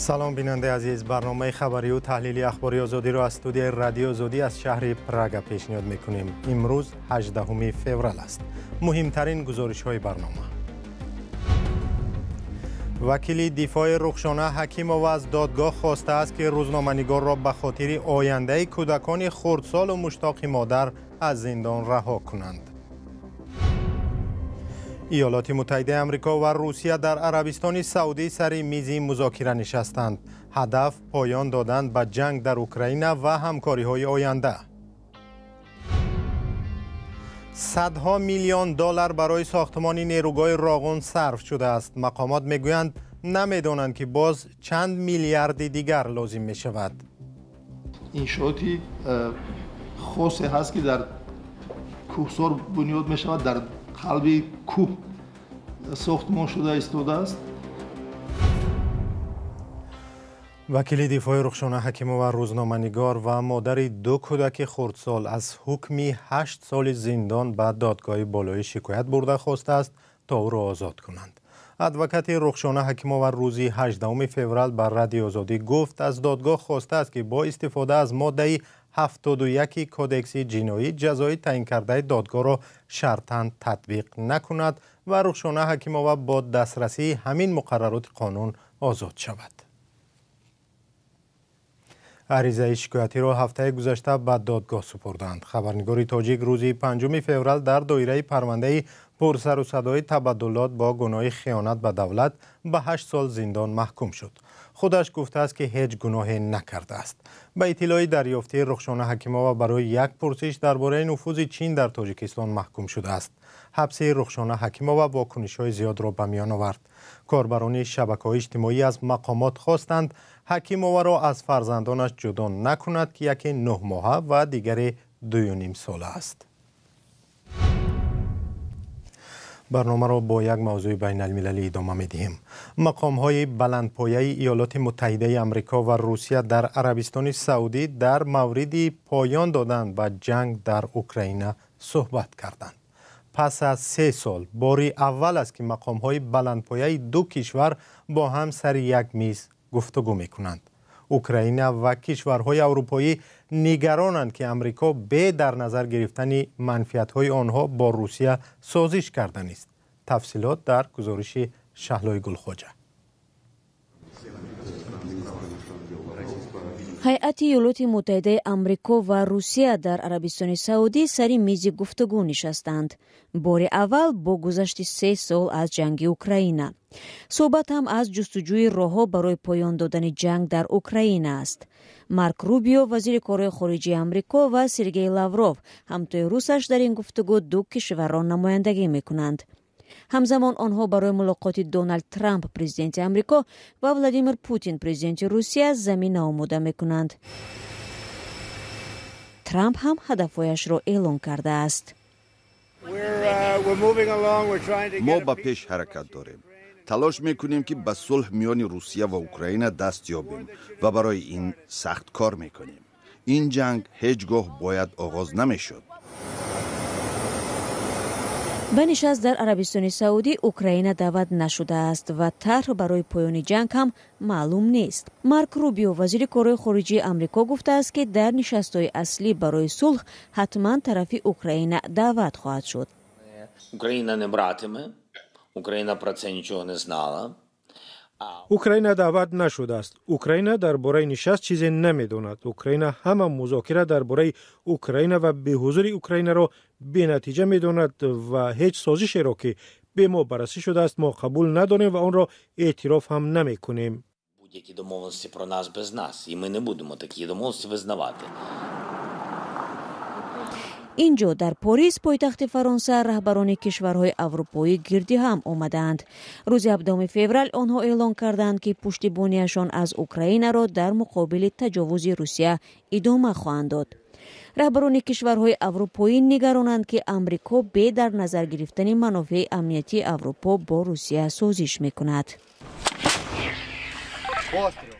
سلام بیننده عزیز، برنامه خبری و تحلیلی اخباری آزادی را از استودیوی رادیو آزادی از شهر پراگ پیشنهاد میکنیم. امروز 18 فوریه است. مهمترین گزارش‌های برنامه: وکیل دفاع رخشانه حکیموف از دادگاه خواسته است که روزنامه‌نگار را به خاطر آینده کودکان خردسال و مشتاق مادر از زندان رها کنند. ایالات متحده آمریکا و روسیه در عربستان سعودی سر میز مذاکره نشستند. هدف پایان دادن به جنگ در اوکراین و همکاری‌های آینده. صدها میلیون دلار برای ساختمان نیروگاه راغون صرف شده است. مقامات میگویند نمیدانند که باز چند میلیارد دیگر لازم می شود. انشاءاتی خاصی هست که در کوهسار بنیاد می شود، در قلب کوه ساختمان شده ایستاده است. وکیل دفاع رخشانه حکیموف و روزنامه‌نگار و مادر دو کودک خردسال از حکم 8 سال زندان به دادگاه بالای شکایت برده خواسته است تا او را آزاد کنند. ادوکات رخشانه حکیموف روز 18 فوریه بر رادیو آزادی گفت از دادگاه خواسته است که با استفاده از ماده 71 کدکس جنایی جزای تعیین کرده دادگاه را شرطاً تطبیق نکند و رخشانه حکیموف با دسترسی همین مقررات قانون آزاد شود. عریضه شکایتی را هفته گذشته به دادگاه سپردند. خبرنگار تاجیک روز 5 فوریه در دایره پرونده پرسر و صدای تبادلات با گناه خیانت به دولت به 8 سال زندان محکوم شد. خودش گفته است که هیچ گناهی نکرده است. به اطلاع دریافتی رخشانه حکیموف برای یک پرسش درباره نفوذ چین در تاجیکستان محکوم شده است. حبس رخشانه حکیموف واکنش‌های زیاد را به میان آورد. کاربران شبکه‌های اجتماعی از مقامات خواستند حکیموف را از فرزندانش جدا نکند که یکی 9 ماهه و دیگری 2.5 ساله است. برنامه را با یک موضوع بین المللی ادامه می‌دهیم. مقام‌های بلندپایه ایالات متحده آمریکا و روسیه در عربستان سعودی در مورد پایان دادن به جنگ در اوکراین صحبت کردند. پس از 3 سال باری اول است که مقام‌های بلندپایه دو کشور با هم سر یک میز گفتگو می‌کنند. اوکراین و کشورهای اروپایی نگرانند که امریکا به در نظر گرفتن منفعت‌های آنها با روسیه سازش کرده است. تفصیلات در گزارش شهلای گلخواجه. هیئت ایالات متحده آمریکا و روسیه در عربستان سعودی سر میز گفتگو نشستند. بار اول با گذشت 3 سال از جنگ اوکراین. صحبت هم از جستجوی راه‌ها برای پایان دادن جنگ در اوکراین است. مارک روبیو وزیر کار خارجه آمریکا و سرگئی لاوروف همتای روسش در این گفتگو دو کشور را نمایندگی می‌کنند. همزمان آنها برای ملاقات دونالد ترامپ پرزیدنت آمریکا و ولادیمیر پوتین پرزیدنت روسیه زمینه آماده می‌کنند. ترامپ هم هدفهایش را اعلام کرده است. ما به پیش حرکت داریم. تلاش میکنیم که به صلح میان روسیه و اوکراین دست یابیم و برای این سخت کار میکنیم. این جنگ هیچگاه باید آغاز نمیشد. به نشست در عربستان سعودی اوکراین دعوت نشده است و طرح برای پایان جنگ هم معلوم نیست. مارک روبیو وزیر کار خارجه آمریکا گفته است که در نشست‌های اصلی برای صلح حتما طرف اوکراین دعوت خواهد شد. Україна не братиме. Україна про це нічого не знала. اوکراین دعوت نشده است. اوکراین درباره نشست چیزی نمیداند. اوکراین همه مذاکره درباره اوکراین و به حضور اوکراین را بی نتیجه میداند و هیچ سازشی را که به ما بررسی شده است ما قبول نداریم و آن را اعتراف هم نمیکنیم. Будь-які домовленості про нас без нас, і ми не будемо такі домовленості визнавати. اینجا در پاریس پایتخت فرانسه رهبران کشورهای اروپایی گردی هم آمدند. روز 17 فوریه آنها اعلام کردند که پشتیبانیشان از اوکراین را در مقابل تجاوز روسیه ادامه خواهند داد. رهبران کشورهای اروپایی نگرانند که آمریکا به در نظر گرفتن منافع امنیتی اروپا با روسیه سازش میکند.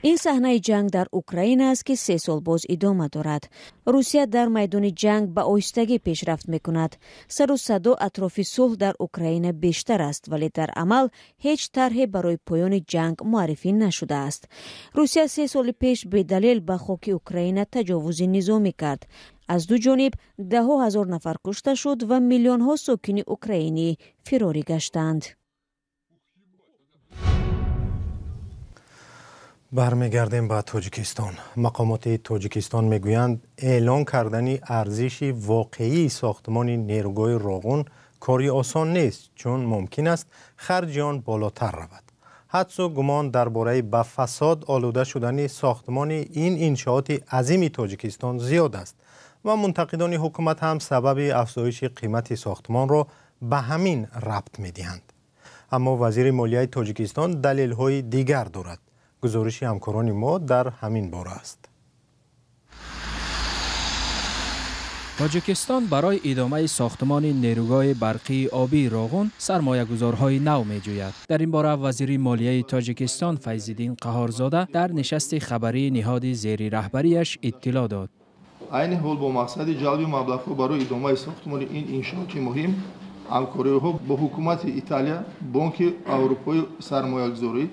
این صحنه جنگ در اوکراین است که 3 سال باز ادامه دارد. روسیه در میدان جنگ به آهستگی پیشرفت میکند. سر و صدا اطراف صلح در اوکراین بیشتر است، ولی در عمل هیچ طرحی برای پایان جنگ معرفی نشده است. روسیه 3 سال پیش به دلیل به خاک اوکراین تجاوز نظامی کرد. از دو جانب 10,000 نفر کشته شد و میلیون ها ساکن اوکراینی فراری گشتند. برمیگردیم به تاجیکستان. مقامات تاجیکستان میگویند اعلان کردن ارزش واقعی ساختمان نیروگاه راغون کاری آسان نیست، چون ممکن است خرج آن بالاتر رود. حدس و گمان درباره به فساد آلوده شدن ساختمان این انشاءات عظیم تاجیکستان زیاد است و منتقدان حکومت هم سبب افزایش قیمت ساختمان را به همین ربط می‌دهند. اما وزیر مالیه تاجیکستان دلیل‌های دیگر دارد. گزارش همکاران ما در همین باره است. تاجیکستان برای ادامه ساختمان نیروگاه برقی آبی راغون سرمایه‌گذارهای نو می‌جوید. در این باره وزیر مالیه تاجیکستان فیض‌الدین قهارزاده در نشست خبری نهاد زیر رهبریش اطلاع داد. عین حال با مقصد جلب مبلغ‌ها برای ادامه ساختمان این انشاءات مهم، همکاری‌ها با حکومت ایتالیا، بانک اروپایی سرمایه‌گذاری،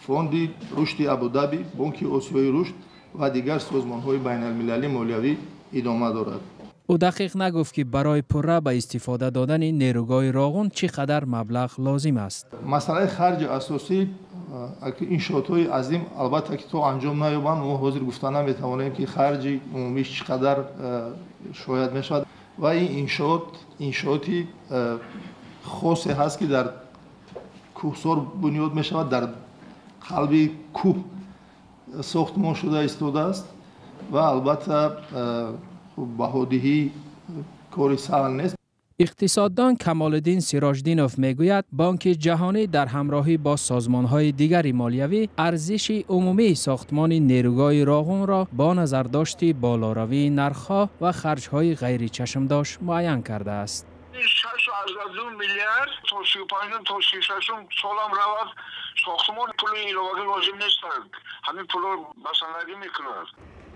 فوند رشد ابودابی، بانک آسیای رشد و دیگر سازمان‌های بین‌المللی مالیوی ادامه دارد. او دقیق نگفت که برای پره به استفاده دادن نیروگاه راغون چقدر مبلغ لازم است. مسئله خرج اساسی انشاءات‌های عظیم البته که تا انجام نیابند ما حاضر گفتن نمی‌توانیم که خرج عمومیش چقدر شاید میشود و این انشاءاتی خاصی هست که در کوهسار بنیاد می‌شود، در قلب کوه ساختمان شده ایستاده است و البته بهادهی کاری سهل نیست. اقتصاددان کمال‌الدین سیراجدینوف میگوید بانک جهانی در همراهی با سازمان‌های دیگر مالیوی ارزش عمومی ساختمان نیروگاه راغون را با نظرداشت بالاروی نرخ‌ها و خرج‌های غیر چشم‌داش معین کرده است. 6 میلیارد تا 35 تا 36 سالم رود ساختمان پول ایلاوی لازم نیست. همین پول بسندگی میکنند.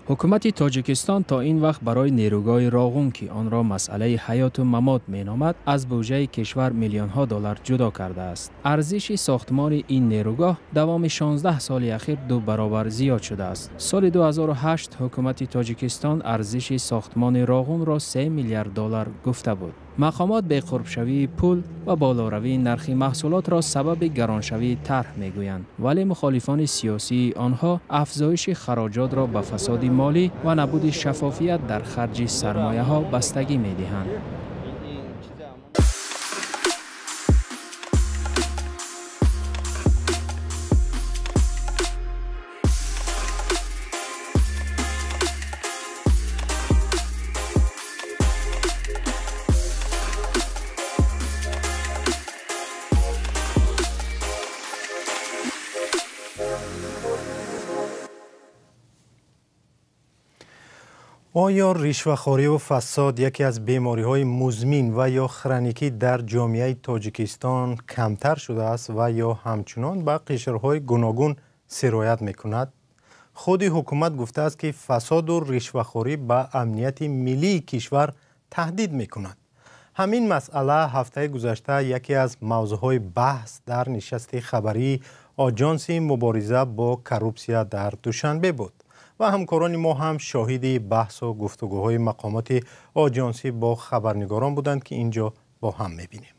حکومت تاجیکستان تا این وقت برای نیروگاه راغون که آن را مسئله حیات و ممات مینامد از بودجه کشور میلیون ها دلار جدا کرده است. ارزش ساختمان این نیروگاه دوام 16 سال اخیر 2 برابر زیاد شده است. سال 2008 حکومت تاجیکستان ارزش ساختمان راغون را 3 میلیارد دلار گفته بود. مقامات به قربشوی پول و بالاروی نرخ محصولات را سبب گرانشوی طرح میگویند، ولی مخالفان سیاسی آنها افزایش خراجات را به فساد مالی و نبود شفافیت در خرج سرمایه ها بستگی میدهند. آیا رشوه‌خواری و فساد یکی از بیماری‌های مزمن و یا خرونیکی در جامعه تاجیکستان کمتر شده است و یا همچنان به قشرهای گوناگون سرایت می‌کند؟ خود حکومت گفته است که فساد و رشوه‌خواری به امنیت ملی کشور تهدید می‌کند. همین مسئله هفته گذشته یکی از موضوعهای بحث در نشست خبری آژانس مبارزه با کروپسیا در دوشنبه بود و همکاران ما هم شاهد بحث و گفتگوهای مقامات آژانسی با خبرنگاران بودند که اینجا با هم می‌بینیم.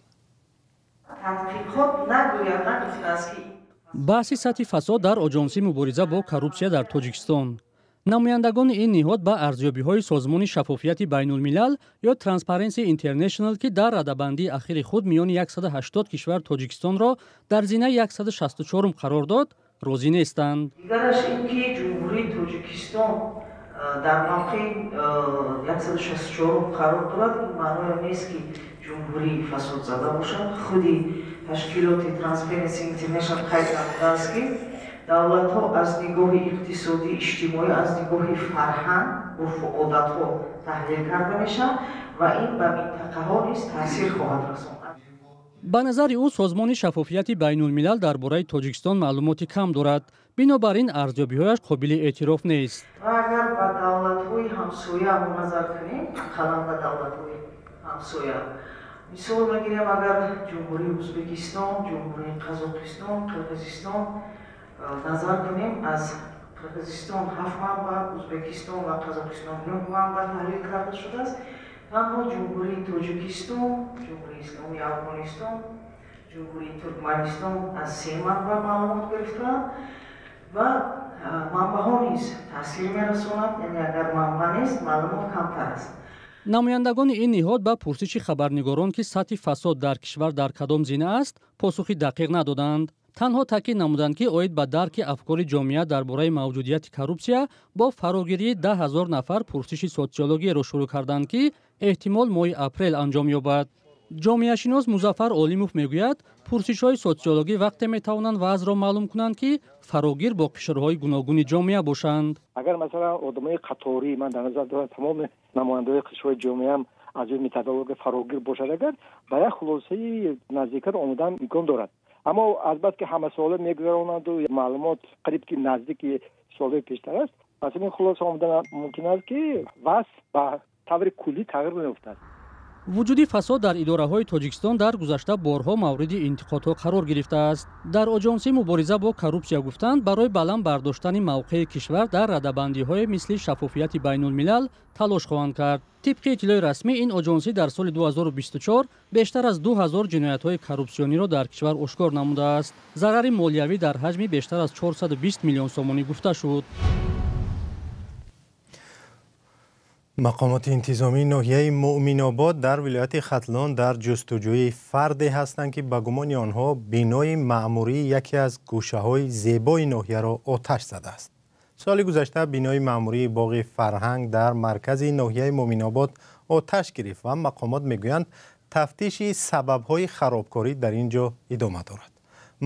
بحث سطح فساد در آژانس مبارزه با کروپسیا در تاجیکستان. نمایندگان این نهاد با ارزیابی‌های سازمان شفافیت بین‌الملل یا ترانسپرنسی اینترنشنال که در رده‌بندی اخیر خود میان 180 کشور تاجیکستان را در زینه 164 قرار داد، راضی نیستند. دیگرش این که جمهوری تاجیکستان در موقع 164 قرار دارد، این معنی نیست که جمهوری فساد زده باشد. خودی تشکیلات ترانسپرنسی اینترنشنال قید نموده است که دولت‌ها از نگاه اقتصادی اجتماعی از نگاه فرهنگ عرف و عادت‌ها تحلیل کرده میشن و این به منطقه‌ها نیز تاثیر خواهد رساند. ба назари ӯ созмони шафофияти байнулмилал дар бораи тоҷикистон маълумоти кам дорад, бинобар ин арзёбиҳояш қобили эътироф нест. агар ба давлатҳои ҳамсоя назар кунем, қалам ба давлатҳои ҳамсоя мисол мегирем, агар ҷумҳурии ӯзбекистон, ҷумҳурии қазоқистон, қирғизистон назар кунем, аз қирғизистон 7 манба, ӯзбекистон ва қазоқистон 9 манба таҳлил карда шудааст. танҳо ҷумҳурии тоҷикистон, ҷумҳурии исломии афғонистон, ҷумҳурии туркманистон аз 3 манба маълумот гирифтаанд ва манбаҳо низ таъсир мерасонанд, яъне агар манба нест, маълумот камтар аст. намояндагони ин ниҳод ба пурсиши хабарнигорон ки сатҳи фасод дар кишвар дар кадом зина аст, посухи дақиқ надоданд. танҳо таъкид намуданд ки оид ба дарки афкори ҷомеа дар бораи мавҷудияти коррупсия бо фарогирии 10 000 нафар пурсиши социологиеро шурӯъ карданд ки эҳтимол моҳи апрел анҷом ёбад. ҷомеашинос Музаффар Олимов мегӯяд, пурсишҳои социологӣ вақте метавонанд вазъро маълум кунанд ки фарогир бо қишрҳои гуногуни ҷомеа бошанд. агар масалан одамои қаторӣ, ман дар назар дорам тамоми намояндаҳои қишрҳои ҷомеаам аз ин методология фарогир бошад, агар ба як хулосаи наздикар омадан имкон дорад. аммо албатта ҳама сола мегузаронанду маълумот қариб ки наздики солҳои пештар аст. аз ин хулоса омадан мумкин аст ки вазъ ба таври куллӣ тағйир меёфтад. вуҷуди фасод дар идораҳои тоҷикистон дар гузашта борҳо мавриди интиқодҳо қарор гирифтааст. дар оҷонсии мубориза бо коррупсия гуфтанд, барои баланд бардоштани мавқеи кишвар дар радабандиҳое мисли шафофияти байнулмилал талош хоҳанд кард. тибқи иттилои расмӣ, ин оҷонсӣ дар соли 2024 бештар аз 2000 ҷиноятҳои коррупсиониро дар кишвар ошкор намудааст. зарари молиявӣ дар ҳаҷми бештар аз 420 миллион сомонӣ гуфта шуд. мақомоти интизомии ноҳияи муъминобод дар вилояти хатлон дар ҷустуҷӯи фарде ҳастанд, ки ба гумони онҳо бинои маъмурии яке аз гӯшаҳои зебои ноҳияро оташ задааст. соли гузашта бинои маъмурии боғи фарҳанг дар маркази ноҳияи муъминобод оташ гирифт ва мақомот мегӯянд тафтиши сабабҳои харобкорӣ дар ин ҷо идома дорад.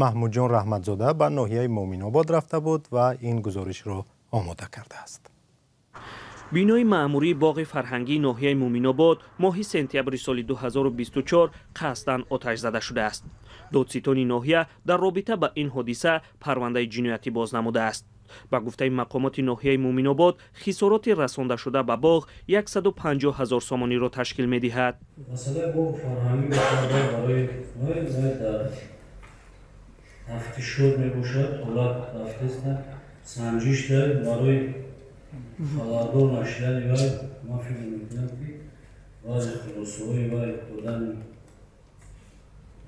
маҳмудҷон раҳматзода ба ноҳияи муъминобод рафта буд ва ин гузоришро омода кардааст. бинои маъмурии боғи фарҳангии ноҳияи муъминобод моҳи сентябри соли 2024 қасдан оташ зада шудааст. додситони ноҳия дар робита ба ин ҳодиса парвандаи ҷиноятӣ боз намудааст. ба гуфтаи мақомоти ноҳияи муъминобод хисороти расондашуда ба боғ 150 000 сомониро ташкил медиҳад. масъалаи боғи фарҳангӣ барои тафтишот мебошад, ҳолат тафтиста санҷишда барои халардор нашидани вай ма фикр мекунам ки баъзе хулосаҳои вай додани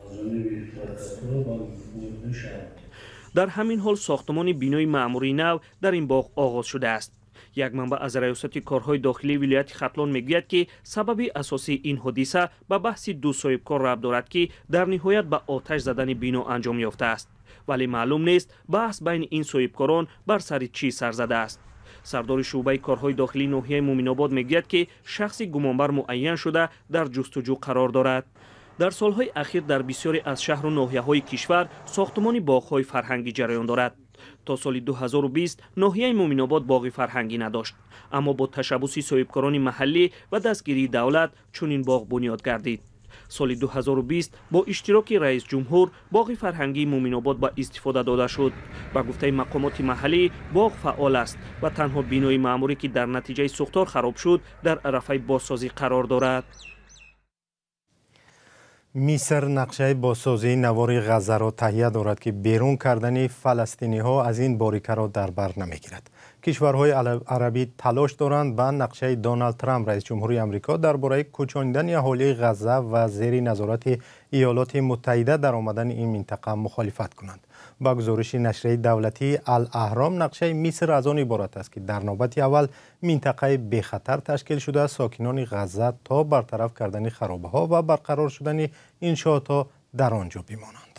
аз ҷониби прокуратура ба муҳитҳои шаҳр. дар ҳамин ҳол сохтмони бинои маъмурии нав дар ин боғ оғоз шудааст. як манбаъ аз раёсати корҳои дохилии вилояти хатлон мегӯяд ки сабаби асосии ин ҳодиса ба баҳси ду соҳибкор рабт дорад ки дар ниҳоят ба оташ задани бино анҷом ёфтааст. вале маълум нест баҳс байни ин соҳибкорон бар сари чӣ сар задааст. сардори шуъбаи корҳои дохилии ноҳияи муъминобод мегӯяд ки шахси гумонбар муайян шуда дар ҷустуҷӯ қарор дорад. дар солҳои ахир дар бисёре аз шаҳру ноҳияҳои кишвар сохтмони боғҳои фарҳангӣ ҷараён дорад. то соли 2020 ноҳияи муъминобод боғи фарҳангӣ надошт, аммо бо ташаббуси соҳибкорони маҳаллӣ ва дастгирии давлат чунин боғ бунёд гардид. соли 2020 бо иштироки раис ҷумҳур боғи фарҳангии муъминобод ба истифода дода шуд. ба гуфтаи мақомоти маҳаллӣ боғ фаъол аст ва танҳо бинои маъмурӣ ки дар натиҷаи сӯхтор хароб шуд дар арафаи бозсозӣ қарор дорад. миср нақшаи бозсозии навори ғазаро таҳия дорад ки берун кардани фаластиниҳо аз ин борикаро дар бар намегирад. кишварҳои арабӣ талош доранд ба нақшаи Доналд Трамп раис ҷумҳури амрико дар бораи кӯчондани аҳолии ғаза ва зери назорати иёлоти муттаҳида дар омадани ин минтақа мухолифат кунанд. ба гузориши нашрияи давлатии Ал-Аҳром, нақшаи Миср аз он иборат аст ки дар навбати аввал минтақаи бехатар ташкил шуда сокинони ғаза то бартараф кардани харобаҳо ва барқарор шудани иншоотҳо дар он ҷо бимонанд.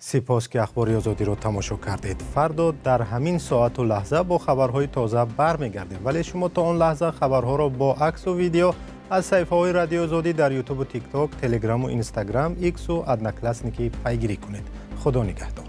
сипос ки ахбори озодиро тамошо кардед. фардо дар ҳамин соату лаҳза бо хабарҳои тоза бармегардем, вале шумо то он лаҳза хабарҳоро бо аксу видео аз саҳифаҳои радиои озодӣ дар ютубу тикток, телеграму инстаграм, иксу одноклассники пайгирӣ кунед. худо нигаҳдор.